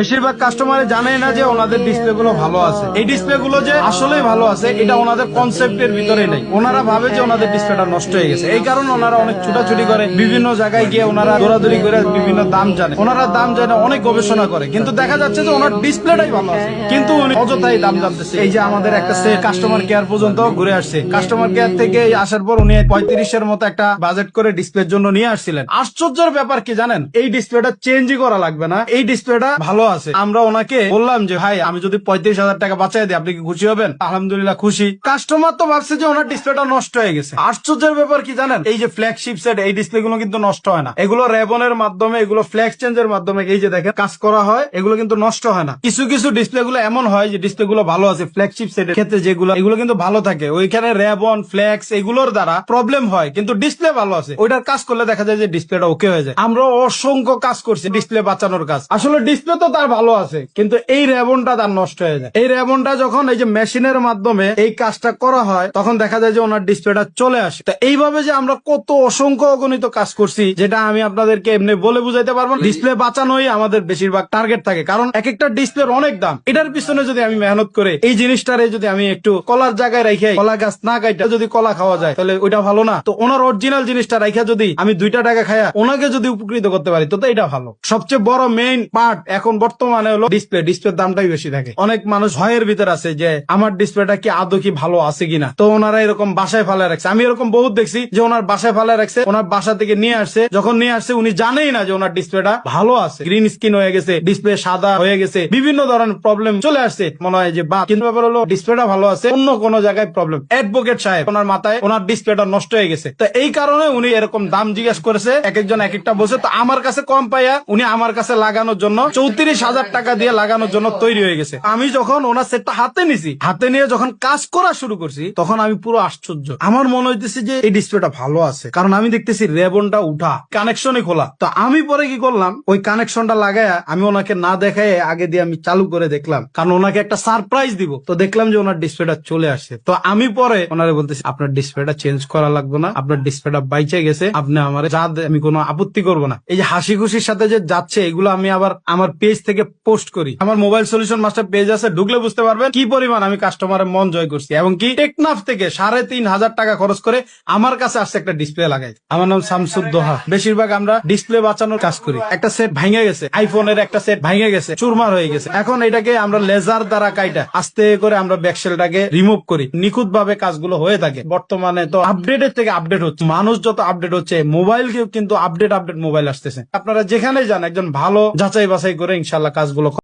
বেশিরভাগ কাস্টমার জানেই না যে ওনাদের ডিসপ্লে গুলো ভালো আছে। এই ডিসপ্লে গুলো যে আসলেই ভালো আছে এটা ওনাদের কনসেপ্টের ভিতরে নেই। ওনারা ভাবে যে ওনাদের ডিসপ্লেটা নষ্ট হয়ে গেছে, এই কারণে ওনারা অনেক ছুটাছুটি করে, বিভিন্ন জায়গায় গিয়ে ওনারা দৌড়াদৌড়ি করে বিভিন্ন দাম জানে, ওনারা দাম জানে, অনেক গবেষণা করে, কিন্তু দেখা যাচ্ছে যে ওনার ডিসপ্লেটাই ভালো আছে, কিন্তু উনি অযথাই দাম জানতেছে। এই যে আমাদের একটা সেট কাস্টমার কেয়ার পর্যন্ত ঘুরে আসছে, কাস্টমার কেয়ার থেকে আসার পর উনি 35-এর মতো একটা বাজেট করে ডিসপ্লের জন্য নিয়ে আসছিলেন। আশ্চর্যের ব্যাপার কি জানেন, এই ডিসপ্লেটা চেঞ্জই করা লাগবে না, এই ডিসপ্লেটা ভালো আছে। আমরা ওনাকে বললাম যে ভাই আমি যদি 35,000 টাকা বাঁচাই দিই আপনি কি খুশি হবেন? আলহামদুলিল্লাহ খুশি। কাস্টমার তো ভাবছে যে ওনার ডিসপ্লেটা নষ্ট হয়ে গেছে। আশ্চর্যের ব্যাপার কি জানেন, এই যে ফ্ল্যাগশিপ সেট এই ডিসপ্লে গুলো কিন্তু নষ্ট হয় না, এগুলো রেবনের মাধ্যমে, এগুলো ফ্ল্যাগ চেঞ্জের মাধ্যমে এই যে দেখেন কাজ করা হয়, এগুলো কিন্তু নষ্ট হয় না। কিছু কিছু ডিসপ্লে গুলো এমন হয় যে ডিসপ্লে গুলো ভালো আছে, ফ্ল্যাগশিপ সেটের ক্ষেত্রে যেগুলো এগুলো কিন্তু ভালো থাকে, ওইখানে রেবন ফ্ল্যাক্স এগুলোর দ্বারা প্রবলেম হয়, কিন্তু ডিসপ্লে ভালো আছে, ওইটার কাজ করলে দেখা যায় যে ডিসপ্লেটা ওকে হয়ে যায়। আমরা অসংখ্য কাজ করছি ডিসপ্লে বাঁচানোর কাজ, আসলে ডিসপ্লে তো তার ভালো আছে কিন্তু এই রেবনটা তার নষ্ট হয়ে যায়। এই রেবনটা যখন এই যে মেশিনের মাধ্যমে এই কাজটা করা হয় তখন দেখা যায় যে ওনার ডিসপ্লেটা চলে আসে। তো এইভাবে যে আমরা কত অসংখ্য অগণিত কাজ করছি যেটা আমি আপনাদেরকে এমনি বলে বুঝাইতে পারবো না। ডিসপ্লে বাঁচানোই আমাদের বেশিরভাগ টার্গেট থাকে, কারণ এক একটা ডিসপ্লের অনেক দাম। এটার পিছনে যদি আমি মেহনত করে এই জিনিসটারে যদি আমি একটু কলার জায়গায় রেখে কলা গাছ না কাইটা যদি কলা খাওয়া যায় তাহলে ওইটা ভালো না? তো ওনার অরিজিনাল জিনিসটা রাখা যদি আমি 2 টাকা খায়া ওনাকে যদি উপকৃত করতে পারি তো এটা ভালো। সবচেয়ে বড় মেইন পার্ট এখন বর্তমানে হলো ডিসপ্লের দামটাই বেশি থাকে। অনেক মানুষ ভয়ের ভিতর আছে যে আমার ডিসপ্লেটা কি আদৌ কি ভালো আছে কিনা, তো ওনারা এরকম বাসায় ফালায় রাখছে। আমি এরকম বহুত দেখছি যে ওনার বাসায় ফালায় রাখছে, ওনার বাসা থেকে নিয়ে আসছে, যখন নিয়ে আসছে উনি জানেই না যে ওনার ডিসপ্লেটা ভালো আছে, গ্রিন স্ক্রিন হয়ে গেছে, ডিসপ্লে সাদা হয়ে গেছে, বিভিন্ন ধরনের প্রবলেম চলে আসছে, মনে হয় যে বা কিন্তু ব্যাপার হলো ডিসপ্লেটা ভালো আছে, অন্য কোন জায়গায় প্রবলেম। অ্যাডভোকেট সাহেব ওনার মাথায় ওনার ডিসপ্লেটা নষ্ট হয়ে গেছে, তো এই কারণে উনি এরকম দাম জিজ্ঞেস করেছে, এক একজন এক একটা বসে। তো আমার কাছে কম পাইয়া উনি আমার কাছে লাগানোর জন্য 34,000 টাকা দিয়ে লাগানোর জন্য তৈরি হয়ে গেছে। আমি যখন ওনার সেটটা হাতে নিছি, হাতে নিয়ে যখন কাজ করা শুরু করছি তখন আমি পুরো আশ্চর্য। আমার মনে হইতেছে যে এই ডিসপ্লেটা ভালো আছে, কারণ আমি দেখতেছি রেবনটা উঠা, কানেকশনই খোলা। তো আমি পরে কি করলাম, ওই কানেকশনটা লাগায়া আমি ওনাকে না দেখায় আগে দিয়ে আমি চালু করে দেখলাম, কারণ ওনাকে একটা সারপ্রাইজ দিব। তো দেখলাম যে ওনার ডিসপ্লেটা চলে আসছে। তো আমি পরে ওনারে বলতেছি আপনার ডিসপ্লেটা চেঞ্জ করা লাগবে না, আপনার ডিসপ্লেটা বাইচে গেছে, আপনি আমার যা আমি কোনো আপত্তি করবো না। এই যে হাসি খুশির সাথে যে যাচ্ছে এগুলো আমি আবার আমার পেজ থেকে পোস্ট করি, আমার মোবাইল সলিউশন মাস্টার পেজ আছে, ঢুকলে বুঝতে পারবেন কি পরিমাণ আমি কাস্টমারের মন জয় করছি, এবং কি টেকনাফ থেকে 3,500 টাকা খরচ করে আমার কাছে আসছে একটা ডিসপ্লে লাগাই। আমার নাম শামসুদ্দোহা। বেশিরভাগ আমরা ডিসপ্লে বাঁচানোর কাজ করি। একটা সেট ভেঙে গেছে, আইফোনের একটা সেট ভেঙে গেছে, চুরমার হয়ে গেছে, এখন এটাকে আমরা লেজার দ্বারা কাইটা আস্তে করে আমরা ব্যাকশেলটাকে রিমুভ করি, নিখুঁত ভাবে কাজগুলো হয়ে থাকে। বর্তমানে তো আপডেটের থেকে আপডেট হচ্ছে, মানুষ যত আপডেট হচ্ছে মোবাইল কেউ কিন্তু আপডেট মোবাইল আসতেছে। আপনারা যেখানে যান একজন ভালো যাচাই বাছাই করে ইনশাল্লাহ কাজগুলো